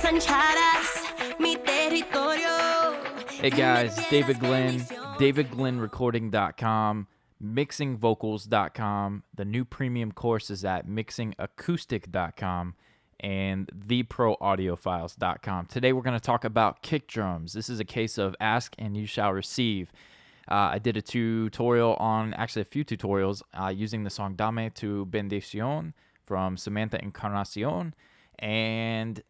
Hey guys, David Glenn, davidglennrecording.com, mixingvocals.com. The new premium course is at mixingacoustic.com and theproaudiofiles.com. Today we're going to talk about kick drums. This is a case of ask and you shall receive. I did a few tutorials using the song Dame tu bendición from Samantha Encarnacion, and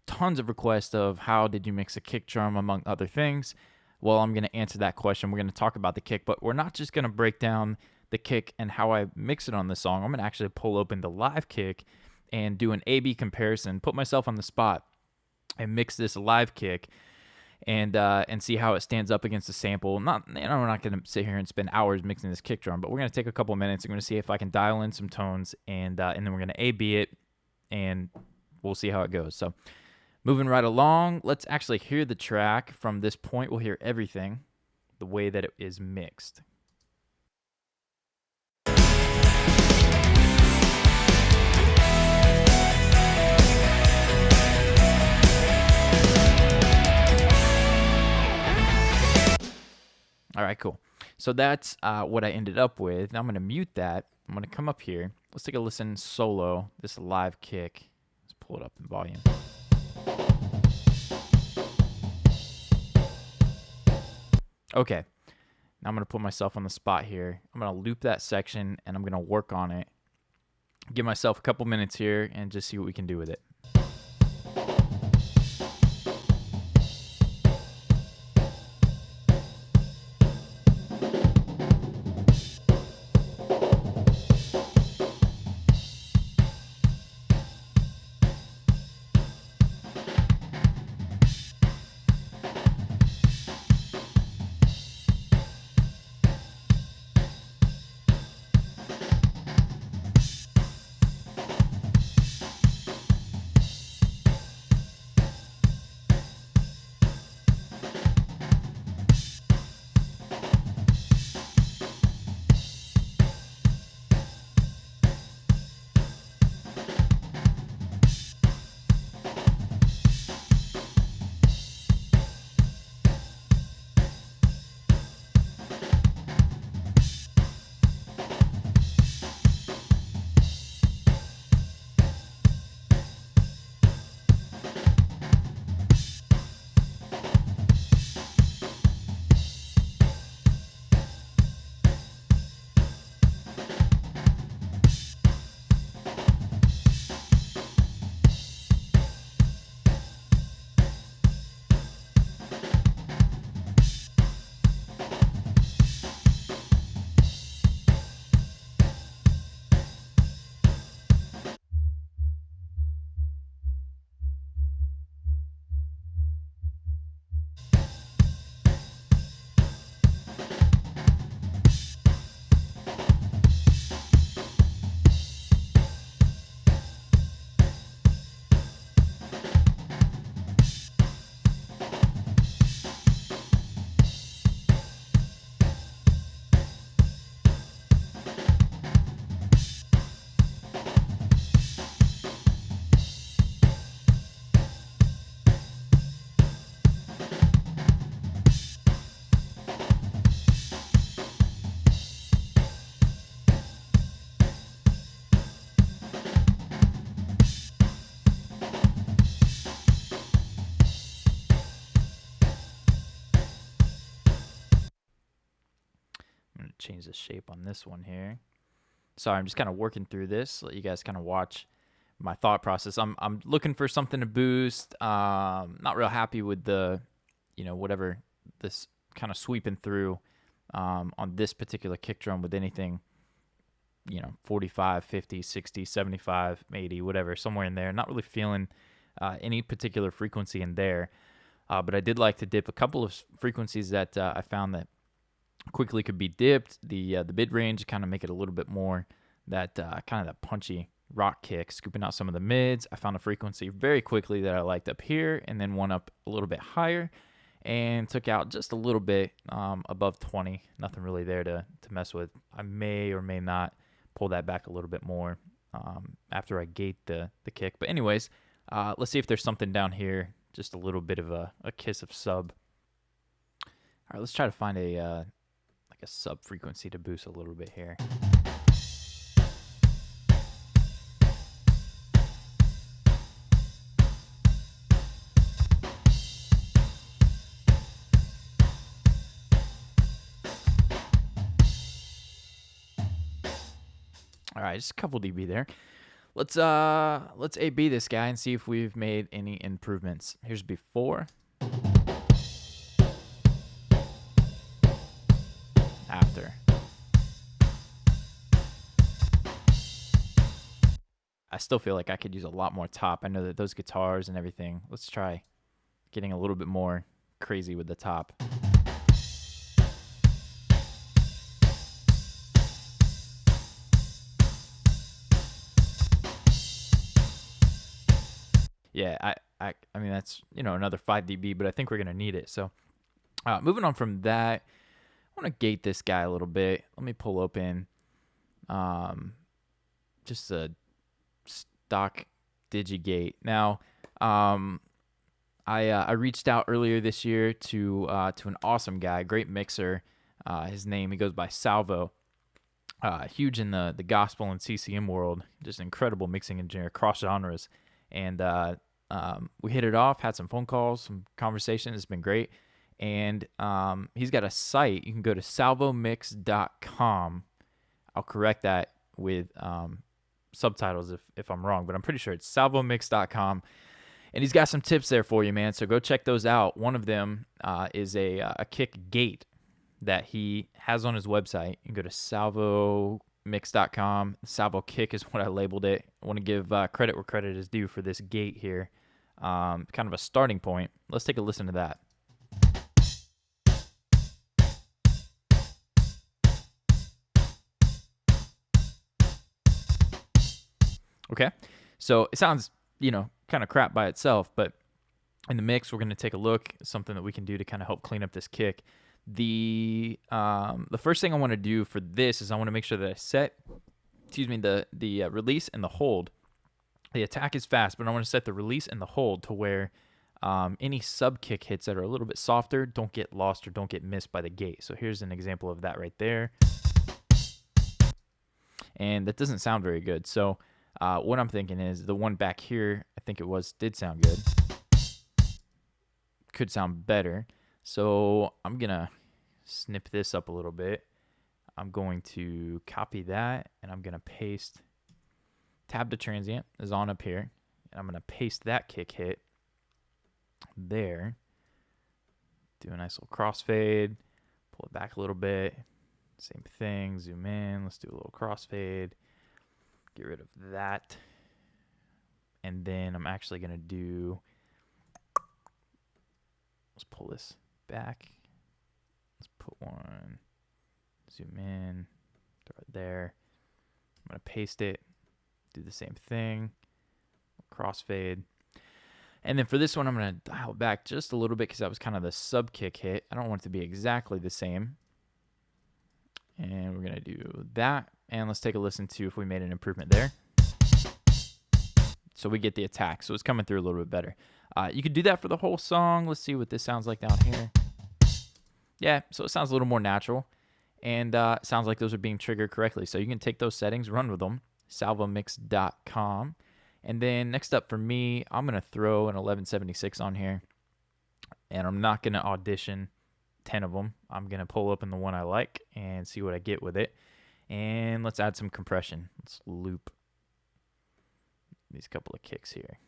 tons of requests of how did you mix a kick drum, among other things. Well, I'm going to answer that question. We're going to talk about the kick, but we're not just going to break down the kick and how I mix it on this song. I'm going to actually pull open the live kick and do an A-B comparison, put myself on the spot and mix this live kick and see how it stands up against the sample. We're not going to sit here and spend hours mixing this kick drum, but we're going to take a couple of minutes. I'm going to see if I can dial in some tones, and then we're going to A-B it, and we'll see how it goes. So moving right along, let's actually hear the track. From this point, we'll hear everything the way that it is mixed. All right, cool. So that's what I ended up with. Now I'm going to mute that. I'm going to come up here. Let's take a listen solo, this live kick. Let's pull it up in volume. Okay, now I'm going to put myself on the spot here. I'm going to loop that section, and I'm going to work on it. Give myself a couple minutes here and just see what we can do with it. Change the shape on this one here. Sorry, I'm just kind of working through this. Let you guys kind of watch my thought process. I'm looking for something to boost. Not real happy with the, whatever this kind of sweeping through on this particular kick drum with anything, 45, 50, 60, 75, 80, whatever, somewhere in there. Not really feeling any particular frequency in there. But I did like to dip a couple of frequencies that I found that quickly could be dipped. The mid range, kind of make it a little bit more that kind of that punchy rock kick, scooping out some of the mids. I found a frequency very quickly that I liked up here, and then one up a little bit higher, and took out just a little bit above 20. Nothing really there to mess with. I may or may not pull that back a little bit more after I gate the kick. But anyways, Let's see if there's something down here. Just a little bit of a kiss of sub. All right, let's try to find a like a sub frequency to boost a little bit here. All right, just a couple dB there. Let's A/B this guy and see if we've made any improvements. Here's before. After. I still feel like I could use a lot more top. I know that those guitars and everything. Let's try getting a little bit more crazy with the top. Yeah, I mean, that's, another 5 dB, but I think we're going to need it. So moving on from that, I want to gate this guy a little bit. Let me pull open just a stock digigate. Now, I reached out earlier this year to an awesome guy, great mixer. His name, he goes by Salvo. Huge in the gospel and CCM world, just an incredible mixing engineer, cross genres. And we hit it off, had some phone calls, some conversations. It's been great. And he's got a site. You can go to salvomix.com. I'll correct that with subtitles if I'm wrong, but I'm pretty sure it's salvomix.com. And he's got some tips there for you, man. So go check those out. One of them is a kick gate that he has on his website. You can go to salvomix.com. Salvo kick is what I labeled it. I want to give credit where credit is due for this gate here. Kind of a starting point. Let's take a listen to that. Okay, so it sounds, kind of crap by itself, but in the mix, we're going to take a look at something that we can do to kind of help clean up this kick. The first thing I want to do for this is I want to make sure that I set, the release and the hold. The attack is fast, but I want to set the release and the hold to where any sub kick hits that are a little bit softer don't get lost or don't get missed by the gate. So here's an example of that right there. And that doesn't sound very good. So what I'm thinking is the one back here, I think did sound good. Could sound better. So I'm going to snip this up a little bit. I'm going to copy that, and I'm going to paste. Tab to transient is on up here. And I'm going to paste that kick hit there. Do a nice little crossfade. Pull it back a little bit. Same thing. Zoom in. Let's do a little crossfade. Get rid of that. And then I'm actually going to do, let's pull this back. Let's put one, zoom in, throw it there. I'm going to paste it, do the same thing, crossfade. And then for this one, I'm going to dial back just a little bit because that was kind of the sub kick hit. I don't want it to be exactly the same. And we're going to do that. And let's take a listen to if we made an improvement there. So we get the attack. So it's coming through a little bit better. You could do that for the whole song. Let's see what this sounds like down here. Yeah, so it sounds a little more natural. And it sounds like those are being triggered correctly. So you can take those settings, run with them. Salvomix.com. And then next up for me, I'm going to throw an 1176 on here. And I'm not going to audition 10 of them. I'm going to pull up in the one I like and see what I get with it. And let's add some compression. Let's loop these couple of kicks here.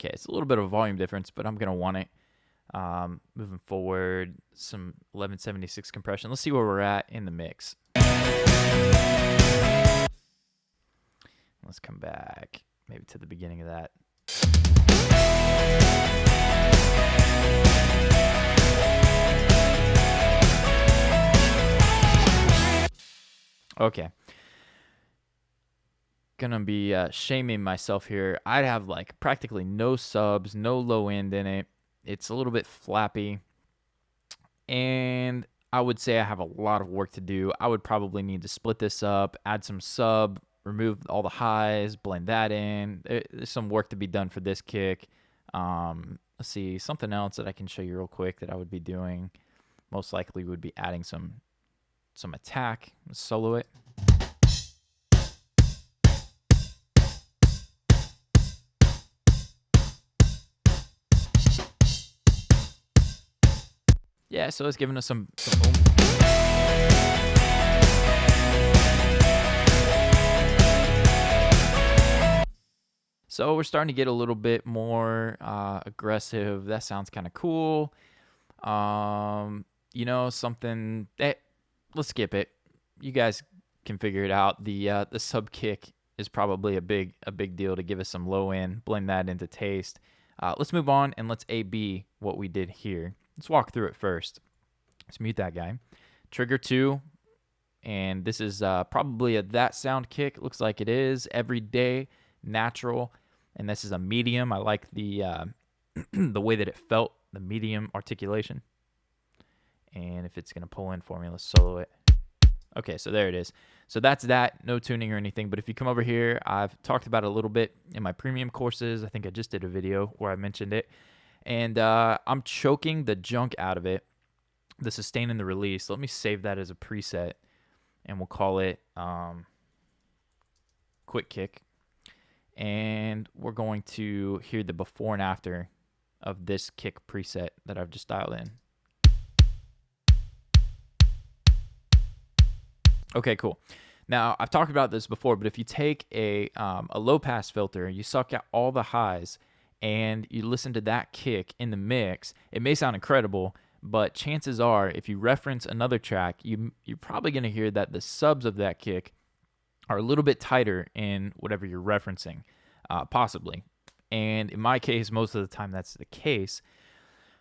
Okay, it's a little bit of a volume difference, but I'm going to want it. Moving forward, some 1176 compression. Let's see where we're at in the mix. Let's come back maybe to the beginning of that. Okay. Gonna be shaming myself here. I have like practically no subs, no low end in it. It's a little bit flappy, and I would say I have a lot of work to do. I would probably need to split this up, add some sub, remove all the highs, blend that in. There's some work to be done for this kick. Let's see, something else that I can show you real quick that I would be doing. Most likely would be adding some attack, solo it. Yeah, so it's giving us some oomph. So we're starting to get a little bit more aggressive. That sounds kind of cool. Something that let's skip it. You guys can figure it out. The sub kick is probably a big deal to give us some low end. Blend that into taste. Let's move on and let's A/B what we did here. Let's walk through it first. Let's mute that guy. Trigger 2, and this is probably a that sound kick. It looks like it is everyday, natural, and this is a medium. I like the the way that it felt, the medium articulation. And if it's gonna pull in for me, let's solo it. Okay, so there it is. So that's that, no tuning or anything. But if you come over here, I've talked about it a little bit in my premium courses. I think I just did a video where I mentioned it. And I'm choking the junk out of it, the sustain and the release. Let me save that as a preset, and we'll call it quick kick. And we're going to hear the before and after of this kick preset that I've just dialed in. Okay, cool. Now, I've talked about this before, but if you take a low-pass filter, you suck out all the highs, and you listen to that kick in the mix, it may sound incredible, but chances are, if you reference another track, you're probably going to hear that the subs of that kick are a little bit tighter in whatever you're referencing, possibly. And in my case, most of the time that's the case.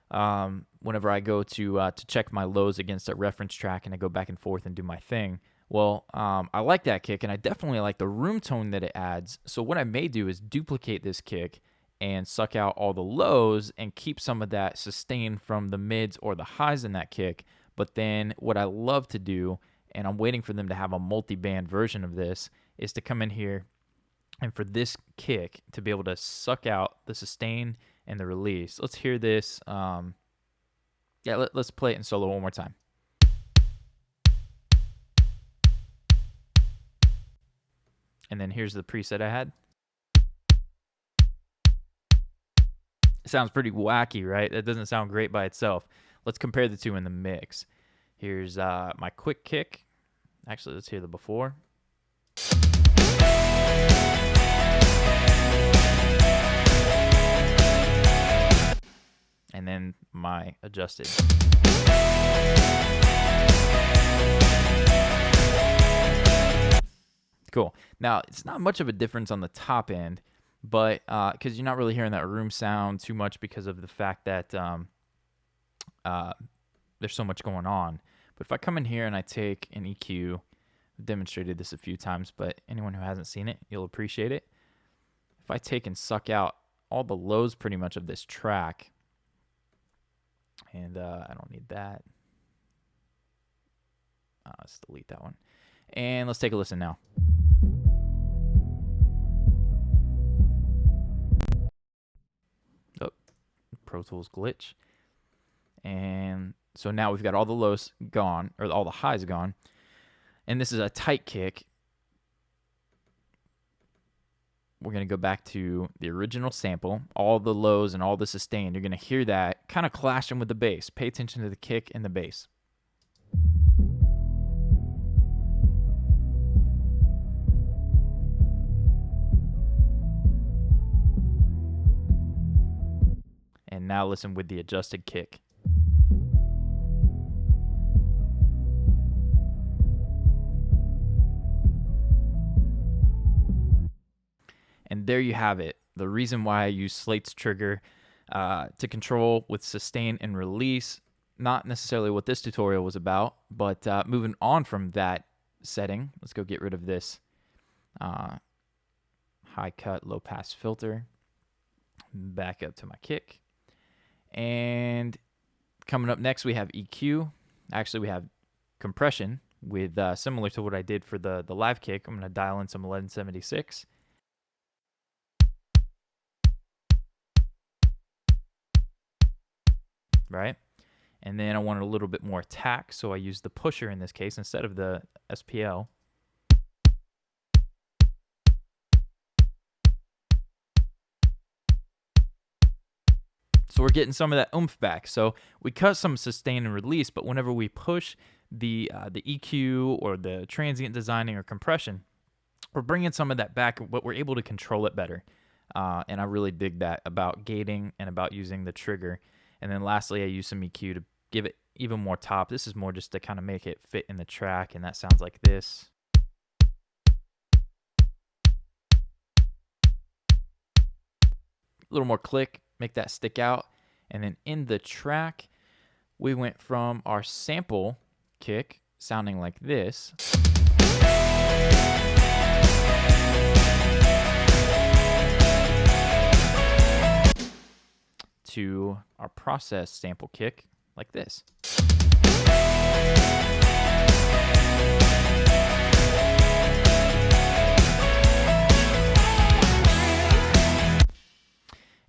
Whenever I go to check my lows against a reference track and I go back and forth and do my thing, well, I like that kick, and I definitely like the room tone that it adds. So what I may do is duplicate this kick and suck out all the lows and keep some of that sustain from the mids or the highs in that kick. But then what I love to do, and I'm waiting for them to have a multi-band version of this, is to come in here and for this kick to be able to suck out the sustain and the release. Let's hear this. Let's play it in solo one more time. And then here's the preset I had. It sounds pretty wacky, right? That doesn't sound great by itself. Let's compare the two in the mix. Here's my quick kick. Actually, let's hear the before. And then my adjusted. Cool. Now, it's not much of a difference on the top end, but because you're not really hearing that room sound too much because of the fact that there's so much going on. But if I come in here and I take an EQ, I've demonstrated this a few times, but anyone who hasn't seen it, you'll appreciate it. If I take and suck out all the lows pretty much of this track, and I don't need that. Let's delete that one. And let's take a listen now. Oh, Pro Tools glitch. And so now we've got all the lows gone, or all the highs gone. And this is a tight kick. We're going to go back to the original sample, all the lows and all the sustain. You're going to hear that kind of clashing with the bass. Pay attention to the kick and the bass. And now listen with the adjusted kick. And there you have it. The reason why I use Slate's trigger to control with sustain and release. Not necessarily what this tutorial was about, but moving on from that setting. Let's go get rid of this high cut, low pass filter. Back up to my kick. And coming up next, we have EQ. Actually, we have compression with similar to what I did for the live kick. I'm going to dial in some 1176. Right? And then I wanted a little bit more attack, so I used the pusher in this case instead of the SPL. So we're getting some of that oomph back. So we cut some sustain and release, but whenever we push the EQ or the transient designing or compression, we're bringing some of that back, but we're able to control it better. And I really dig that about gating and about using the trigger. And then lastly, I use some EQ to give it even more top. This is more just to kind of make it fit in the track, and that sounds like this. A little more click, make that stick out. And then in the track, we went from our sample kick sounding like this to our process sample kick like this.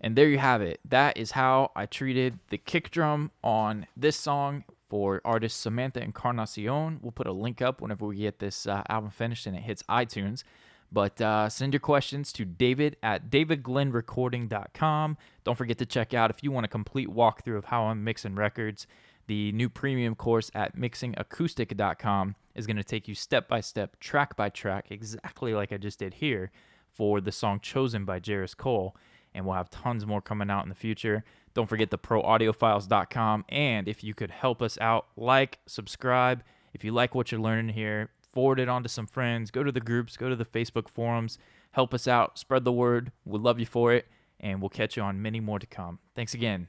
And there you have it. That is how I treated the kick drum on this song for artist Samantha Encarnacion. We'll put a link up whenever we get this album finished and it hits iTunes. But send your questions to david@davidglennrecording.com. Don't forget to check out, if you want a complete walkthrough of how I'm mixing records, the new premium course at mixingacoustic.com is going to take you step by step, track by track, exactly like I just did here for the song Chosen by Jairus Cole. And we'll have tons more coming out in the future. Don't forget the proaudiofiles.com. And if you could help us out, like, subscribe. If you like what you're learning here, forward it on to some friends. Go to the groups, go to the Facebook forums. Help us out. Spread the word. We'd love you for it. And we'll catch you on many more to come. Thanks again.